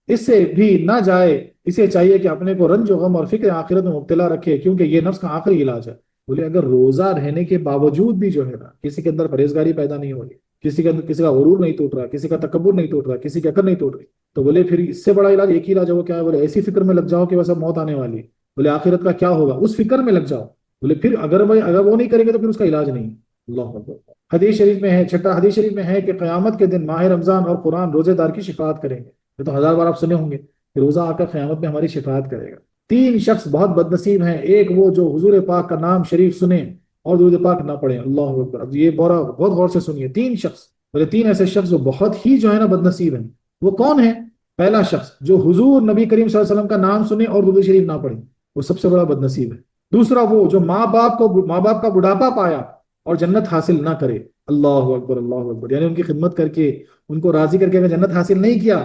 اس سے بھی نہ جائے اسے چاہیے کہ اپنے کو رنج و غم اور فکر آخرت میں مبتلا رکھے، کیونکہ یہ نفس کا آخری علاج ہے۔ بولے اگر روزہ رہنے کے باوجود بھی جو ہے نا کسی کے اندر پرہیزگاری پیدا نہیں ہو رہی، کسی کے اندر کسی کا غرور نہیں ٹوٹ رہا، کسی کا تکبر نہیں ٹوٹ رہا، کسی کی عقل نہیں ٹوٹ رہی، تو بولے پھر اس سے بڑا علاج ایک ہی علاج ہے، وہ کیا ہے؟ بولے ایسی فکر میں لگ جاؤ کہ بس اب موت آنے والی ہے، بولے آخرت کا کیا ہوگا، اس فکر میں لگ جاؤ۔ بولے پھر اگر وہ نہیں کریں گے تو پھر اس کا علاج نہیں۔ اللہ اکبر۔ حدیث شریف میں ہے، چھٹا حدیث شریف میں ہے کہ قیامت کے دن ماہ رمضان اور قرآن روزے دار کی شفاعت کریں گے۔ یہ تو 1000 بار آپ سنے ہوں گے کہ روزہ آ کر قیامت میں ہماری شفاعت کرے گا۔ 3 شخص بہت بد نصیب ہیں، ایک وہ جو حضور پاک کا نام شریف سنے اور درود پاک نہ پڑھیں۔ اللہ اکبر۔ اب یہ بہت غور سے سنیے، 3 شخص، بولے 3 ایسے شخص جو بہت ہی جو ہے نا بد نصیب ہیں۔ وہ کون ہے؟ پہلا شخص جو حضور نبی کریم صلی اللہ علیہ وسلم کا نام سنے اور درود شریف نہ پڑھے، وہ سب سے بڑا بد نصیب ہے۔ دوسرا وہ جو ماں باپ کا بڑھاپا پایا اور جنت حاصل نہ کرے۔ اللہ اکبر اللہ اکبر، یعنی ان کی خدمت کر کے ان کو راضی کر کے اگر جنت حاصل نہیں کیا،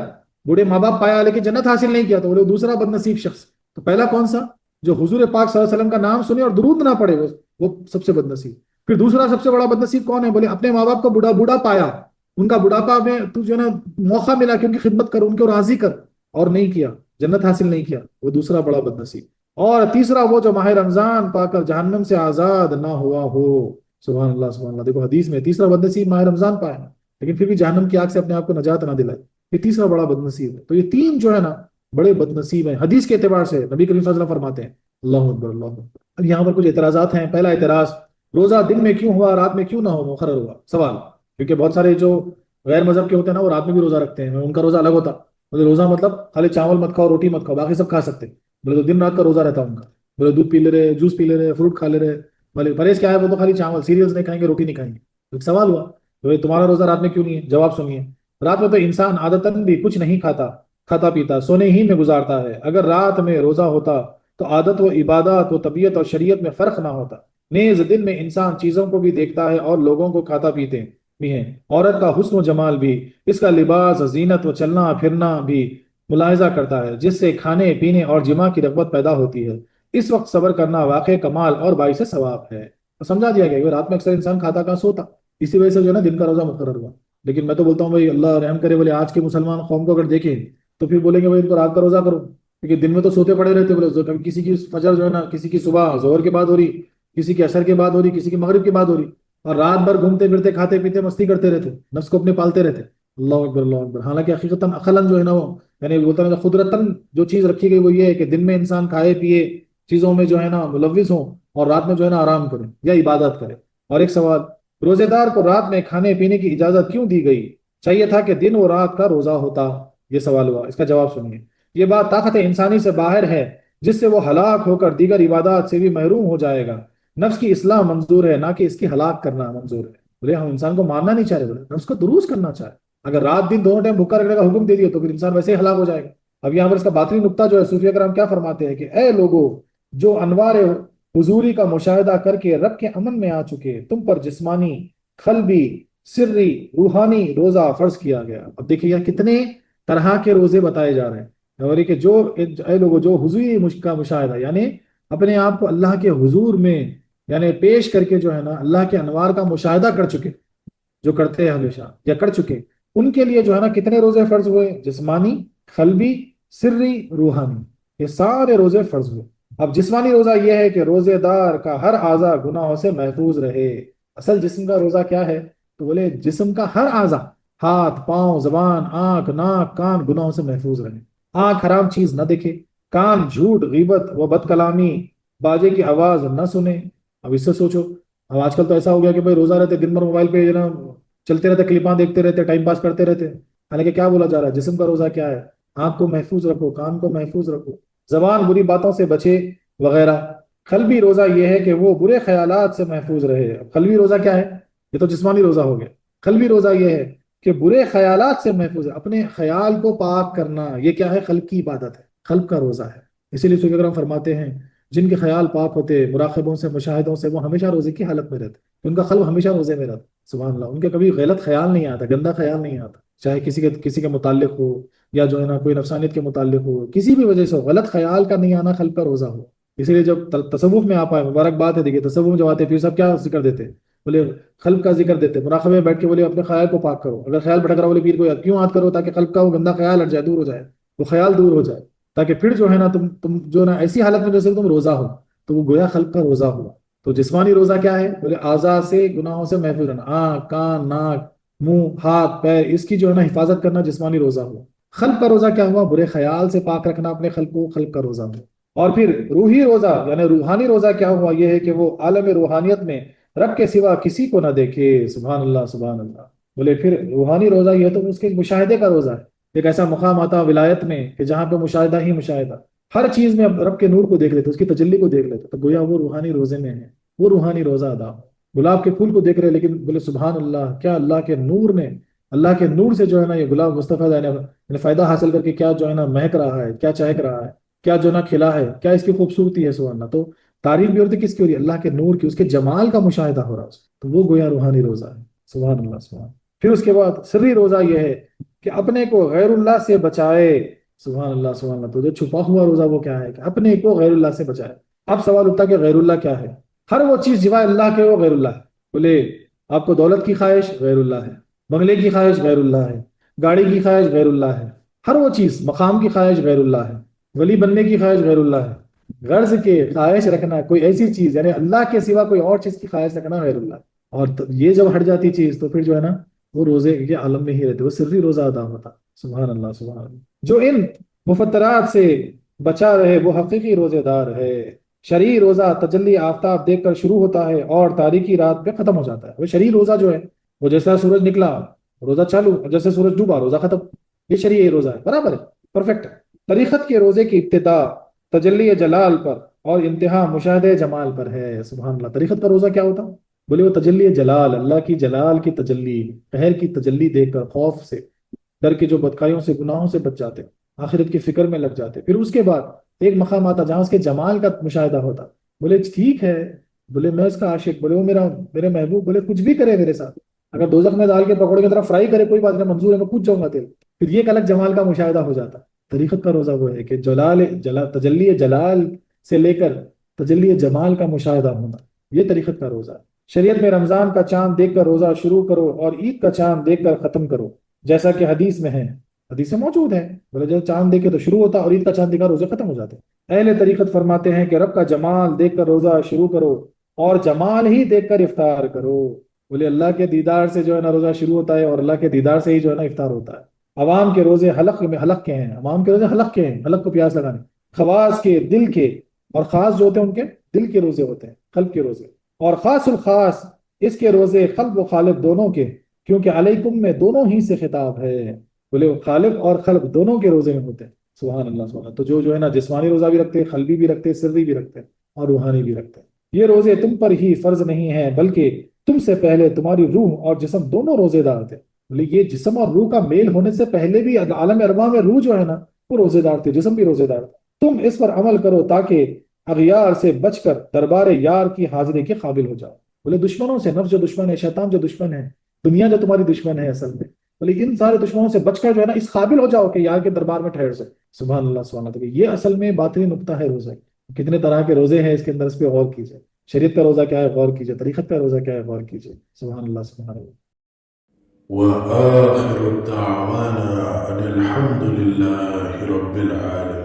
بوڑھے ماں باپ پایا لیکن جنت حاصل نہیں کیا، تو بولے دوسرا بد نصیب شخص۔ تو پہلا کون سا؟ جو حضور پاک صلی اللہ علیہ وسلم کا نام سنے اور درود نہ پڑھے، وہ سب سے بد نصیب۔ پھر دوسرا سب سے بڑا بد نصیب کون ہے؟ بولے اپنے ماں باپ کو بوڑھا پایا، ان کا بڑھاپا میں تو جو ہے نا موقع ملا کہ ان کی خدمت کر، ان کو راضی کر، اور نہیں کیا، جنت حاصل نہیں کیا، وہ دوسرا بڑا بد نصیب۔ اور تیسرا وہ جو ماہ رمضان پا کر جہنم سے آزاد نہ ہوا ہو۔ سبحان اللہ سبحان اللہ، دیکھو حدیث میں تیسرا بد نصیب ماہ رمضان پایا لیکن پھر بھی جہنم کی آگ سے اپنے آپ کو نجات نہ دلائی، یہ تیسرا بڑا بد نصیب ہے۔ تو یہ تین جو ہے نا بڑے بد نصیب ہیں حدیث کے اعتبار سے، نبی کریم صلی اللہ علیہ وسلم فرماتے ہیں۔ اللہ اکبر اللہ اکبر۔ اب یہاں پر کچھ اعتراضات ہیں۔ پہلا اعتراض، روزہ دن میں کیوں ہوا رات میں کیوں نہ ہو مقرر ہوا؟ سوال، کیونکہ بہت سارے جو غیر مذہب کے ہوتے ہیں نا وہ رات میں بھی روزہ رکھتے ہیں، ان کا روزہ الگ ہوتا، بولے روزہ مطلب خالی چاول مت کھاؤ روٹی مت کھاؤ باقی سب کھا سکتے، بولے تو دن رات کا روزہ رہتا ان کا، بولے دودھ پی لے رہے جوس پی لے رہے فروٹ کھا لے رہے، بولے پرہیز کیا ہے؟ وہ تو خالی چاول سیریلس نہیں کھائیں گے روٹی نہیں کھائیں گے۔ ایک سوال ہوا تو تمہارا روزہ رات میں کیوں نہیں ہے؟ جواب سنیے، رات میں تو انسان عادتاً بھی کچھ نہیں کھاتا، کھاتا پیتا سونے ہی میں گزارتا ہے، اگر رات میں روزہ ہوتا تو عادت و عبادات و طبیعت اور شریعت میں فرق نہ ہوتا۔ نیز دن میں انسان چیزوں کو بھی دیکھتا ہے اور لوگوں کو کھاتا پیتے بھی ہیں، عورت کا حسن و جمال بھی، اس کا لباس زینت و چلنا پھرنا بھی ملاحظہ کرتا ہے، جس سے کھانے پینے اور جماع کی رغبت پیدا ہوتی ہے۔ اس وقت صبر کرنا واقع کمال اور باعث ثواب ہے۔ تو سمجھا دیا گیا کہ رات میں اکثر انسان کھاتا کا سوتا، اسی وجہ سے جو ہے نا دن کا روزہ مقرر ہوا۔ لیکن میں تو بولتا ہوں بھائی اللہ رحم کرے، بولے آج کے مسلمان قوم کو اگر دیکھیں تو پھر بولیں گے بھائی ان کو رات کا روزہ کرو، کیونکہ دن میں تو سوتے پڑے رہتے، بولے کبھی کسی کی فجر جو ہے نا کسی کی صبح ظہر کے بعد ہو رہی، کسی کی عصر کے بعد ہو رہی، کسی کی مغرب کے بعد ہو رہی، اور رات بھر گھومتے پھرتے کھاتے پیتے مستی کرتے رہتے، نفس کو اپنے پالتے رہتے۔ اللہ اکبر اللہ اکبر۔ حالانکہ حقیقتاً عقلاً جو ہے نا وہ یعنی بولتا ہے قدرتاً جو چیز رکھی گئی وہ یہ ہے کہ دن میں انسان کھائے پیے چیزوں میں جو ہے نا ملوث ہوں، اور رات میں جو ہے نا آرام کریں یا عبادت کریں۔ اور ایک سوال، روزے دار کو رات میں کھانے پینے کی اجازت کیوں دی گئی؟ چاہیے تھا کہ دن و رات کا روزہ ہوتا۔ یہ سوال ہوا، اس کا جواب سنیے۔ یہ بات طاقت انسانی سے باہر ہے جس سے وہ ہلاک ہو کر دیگر عبادات سے بھی محروم ہو جائے گا۔ نفس کی اصلاح منظور ہے نہ کہ اس کی ہلاک کرنا منظور ہے۔ بولے ہم انسان کو مارنا نہیں چاہ رہے، بولے نفس کو دروست کرنا چاہ رہے۔ اگر رات دن دونوں ٹائم بھوکا رکھنے کا حکم دے دیا تو پھر انسان ویسے ہی ہلاک ہو جائے گا۔ اب یہاں پر اس کا باطنی نقطہ جو ہے صوفیہ کرام کیا فرماتے ہیں کہ اے لوگو جو انوار حضوری کا مشاہدہ کر کے رب کے امن میں آ چکے، تم پر جسمانی، قلبی، سری، روحانی روزہ فرض کیا گیا۔ اب دیکھیے یہاں کتنے طرح کے روزے بتائے جا رہے ہیں، اور یہ کہ جو اے لوگو جو حضوری کا مشاہدہ یعنی اپنے آپ کو اللہ کے حضور میں یعنی پیش کر کے جو ہے نا اللہ کے انوار کا مشاہدہ کر چکے، جو کرتے ہیں ہمیشہ یا کر چکے، ان کے لیے جو ہے نا کتنے روزے فرض ہوئے؟ جسمانی، قلبی، سری، روحانی، یہ سارے روزے فرض ہوئے۔ اب جسمانی روزہ یہ ہے کہ روزے دار کا ہر اعضا گناہوں سے محفوظ رہے۔ اصل جسم کا روزہ کیا ہے؟ تو بولے جسم کا ہر اعضا، ہاتھ پاؤں زبان آنکھ ناک کان گناہوں سے محفوظ رہے۔ آنکھ حرام چیز نہ دیکھے، کان جھوٹ غیبت و بد کلامی باجے کی آواز نہ سنے۔ اب اس سے سوچو، اب آج کل تو ایسا ہو گیا کہ بھائی روزہ رہتے دن بھر موبائل پہ نا چلتے رہتے، کلپاں دیکھتے رہتے، ٹائم پاس کرتے رہتے۔ حالانکہ کیا بولا جا رہا ہے؟ جسم کا روزہ کیا ہے؟ آنکھ کو محفوظ رکھو، کان کو محفوظ رکھو، زبان بری باتوں سے بچے وغیرہ۔ قلبی روزہ یہ ہے کہ وہ برے خیالات سے محفوظ رہے۔ قلبی روزہ کیا ہے؟ یہ تو جسمانی روزہ ہو گیا۔ قلبی روزہ یہ ہے کہ برے خیالات سے محفوظ ہے، اپنے خیال کو پاک کرنا، یہ کیا ہے؟ قلب کی عبادت ہے، قلب کا روزہ ہے۔ اسی لیے صوفیہ کرام فرماتے ہیں جن کے خیال پاک ہوتے مراقبوں سے مشاہدوں سے وہ ہمیشہ روزے کی حالت میں رہتے، ان کا قلب ہمیشہ روزے میں رہتا۔ سبحان اللہ، ان کے کبھی غلط خیال نہیں آتا، گندا خیال نہیں آتا، چاہے کسی کے متعلق ہو یا جو ہے نا کوئی نفسانیت کے متعلق ہو، کسی بھی وجہ سے ہو، غلط خیال کا نہیں آنا قلب کا روزہ ہو۔ اسی لیے جب تصوف میں آپ آئے، مبارکباد ہے، دیکھیے تصوف میں جب آتے پھر سب کیا ذکر دیتے؟ بولے قلب کا ذکر دیتے، مراقبے میں بیٹھ کے بولے اپنے خیال کو پاک کرو، اگر خیال بھٹک رہا بولے پیر کو یاد کیوں یاد کرو؟ تاکہ قلب کا وہ گندا خیال ہٹ جائے، دور ہو جائے، وہ خیال دور ہو جائے، تاکہ پھر جو ہے نا تم جو نا ایسی حالت میں جیسے تم روزہ ہو، تو وہ گویا قلب کا روزہ ہوا۔ تو جسمانی روزہ کیا ہے؟ بولے اعضاء سے گناہوں سے محفوظ رہنا، آنکھ کان ناک منہ ہاتھ پیر، اس کی جو ہے نا حفاظت کرنا جسمانی روزہ ہوا۔ قلب کا روزہ کیا ہوا؟ برے خیال سے پاک رکھنا اپنے قلب کو، قلب کا روزہ ہوا۔ اور پھر روحی روزہ یعنی روحانی روزہ کیا ہوا؟ یہ ہے کہ وہ عالم روحانیت میں رب کے سوا کسی کو نہ دیکھے۔ سبحان اللہ سبحان اللہ۔ بولے پھر روحانی روزہ یہ تو اس کے مشاہدے کا روزہ ہے، ایک ایسا مقام آتا ولایت میں کہ جہاں پہ مشاہدہ ہی مشاہدہ، ہر چیز میں رب کے نور کو دیکھ لیتے، اس کی تجلی کو دیکھ لیتے، تو گویا وہ روحانی روزے میں ہے، وہ روحانی روزہ ادا ہو۔ گلاب کے پھول کو دیکھ رہے لیکن بولے سبحان اللہ، کیا اللہ کے نور نے، اللہ کے نور سے جو ہے نا یہ گلاب مصطفیٰ نے فائدہ حاصل کر کے کیا جو ہے نا مہک رہا ہے، کیا چہک رہا ہے، کیا جو نا کھلا ہے، کیا اس کی خوبصورتی ہے۔ سبحان اللہ، تو تعریف بھی ہوتی کس کی ہو رہی ہے؟ اللہ کے نور کی، اس کے جمال کا مشاہدہ ہو رہا ہے، تو وہ گویا روحانی روزہ ہے۔ سبحان اللہ سبحان۔ پھر اس کے بعد سری روزہ یہ ہے کہ اپنے کو غیر اللہ سے بچائے۔ سبحان اللہ سبحان اللہ۔ تو جو چھپا ہوا روزہ وہ کیا ہے؟ کہ اپنے کو غیر اللہ سے بچائے۔ اب سوال اٹھتا کہ غیر اللہ کیا ہے؟ ہر وہ چیز جوائے اللہ کے وہ غیر اللہ ہے۔ بولے آپ کو دولت کی خواہش غیر اللہ ہے، بنگلے کی خواہش غیر اللہ ہے، گاڑی کی خواہش غیر اللہ ہے، ہر وہ چیز، مقام کی خواہش غیر اللہ ہے، ولی بننے کی خواہش غیر اللہ ہے، غرض کے خواہش رکھنا کوئی ایسی چیز، یعنی اللہ کے سوا کوئی اور چیز کی خواہش رکھنا غیر اللہ، اور یہ جب ہٹ جاتی چیز تو پھر جو ہے نا وہ روزے کے عالم میں ہی رہتے، وہ سری روزہ ادا ہوتا۔ سبحان اللہ سبحان اللہ۔ جو ان مفترات سے بچا رہے وہ حقیقی روزے دار ہے۔ شرعی روزہ تجلی آفتاب دیکھ کر شروع ہوتا ہے اور تاریکی رات پہ ختم ہو جاتا ہے۔ وہ شرعی روزہ جو ہے وہ جیسا سورج نکلا روزہ چالو، اور جیسے سورج ڈوبا روزہ ختم، یہ شرعی روزہ ہے، برابر ہے، پرفیکٹ ہے۔ طریقت کے روزے کی ابتدا تجلی جلال پر اور انتہا مشاہدہ جمال پر ہے۔ سبحان اللہ۔ طریقت کا روزہ کیا ہوتا؟ بولے وہ تجلی جلال، اللہ کی جلال کی تجلی، قہر کی تجلی دیکھ کر خوف سے، ڈر کے جو بدکاریوں سے گناہوں سے بچ جاتے، آخرت کی فکر میں لگ جاتے، پھر اس کے بعد ایک مقام آتا جہاں اس کے جمال کا مشاہدہ ہوتا۔ بولے ٹھیک ہے، بولے میں اس کا عاشق، بولے وہ میرے محبوب، بولے کچھ بھی کرے میرے ساتھ، اگر دوزخ میں ڈال کے پکوڑے کی طرح فرائی کرے کوئی بات نہیں، منظور ہے، میں پوچھ جاؤں گا تیرے، پھر یہ ایک الگ جمال کا مشاہدہ ہو جاتا۔ طریقت کا روزہ وہ ہے کہ تجلی جلال سے لے کر تجلی جمال کا مشاہدہ ہونا، یہ طریقت کا روزہ ہے۔ شریعت میں رمضان کا چاند دیکھ کر روزہ شروع کرو اور عید کا چاند دیکھ کر ختم کرو، جیسا کہ حدیث میں ہے، حدیثیں موجود ہیں، بولے جب چاند دیکھے تو شروع ہوتا اور عید کا چاند دیکھا روزے ختم ہو جاتے۔ اہل طریقت فرماتے ہیں کہ رب کا جمال دیکھ کر روزہ شروع کرو اور جمال ہی دیکھ کر افطار کرو۔ بولے اللہ کے دیدار سے جو ہے نا روزہ شروع ہوتا ہے اور اللہ کے دیدار سے ہی جو ہے نا افطار ہوتا ہے۔ عوام کے روزے حلق میں حلق کے ہیں، عوام کے روزے حلق کے ہیں، حلق کو پیاس لگانے، خواص کے دل کے، اور خاص جو ہوتے ہیں ان کے دل کے روزے ہوتے ہیں، قلب کے روزے، اور خاص الخاص اس کے روزے قلب و خالق دونوں کے، کیونکہ علیکم میں دونوں ہی سے خطاب ہے۔ بولے وہ خالق اور خلق دونوں کے روزے میں ہوتے ہیں۔ سبحان اللہ سبحان اللہ۔ تو جو ہے نا جسمانی روزہ بھی رکھتے ہیں، قلبی بھی رکھتے ہیں، سری بھی رکھتے ہیں، اور روحانی بھی رکھتے ہیں۔ یہ روزے تم پر ہی فرض نہیں ہیں بلکہ تم سے پہلے تمہاری روح اور جسم دونوں روزے دار تھے۔ بولے یہ جسم اور روح کا میل ہونے سے پہلے بھی عالم ارواح میں روح جو ہے نا وہ روزے دار تھے، جسم بھی روزے دار تھا۔ تم اس پر عمل کرو تاکہ اغیار سے بچ کر دربار یار کی حاضری کے قابل ہو جاؤ۔ بولے دشمنوں سے، نفس جو دشمن ہے، شیطان جو دشمن ہے، دنیا جو تمہاری دشمن ہے اصل میں، بولے ان سارے دشمنوں سے بچ کر جو ہے نا اس قابل ہو جاؤ کہ یار کے دربار میں ٹھہر سکے۔ سبحان اللہ سبحان اللہ۔ یہ اصل میں باطنی نقطہ ہے روزہ۔ کتنے طرح کے روزے ہیں اس کے اندر، اس پہ غور کیجیے۔ شریعت کا روزہ کیا ہے غور کیجیے، طریقت کا روزہ کیا ہے غور کیجیے۔ سبحان اللہ سبحان اللہ۔ وآخر دعوانا أن الحمد لله رب العالمين.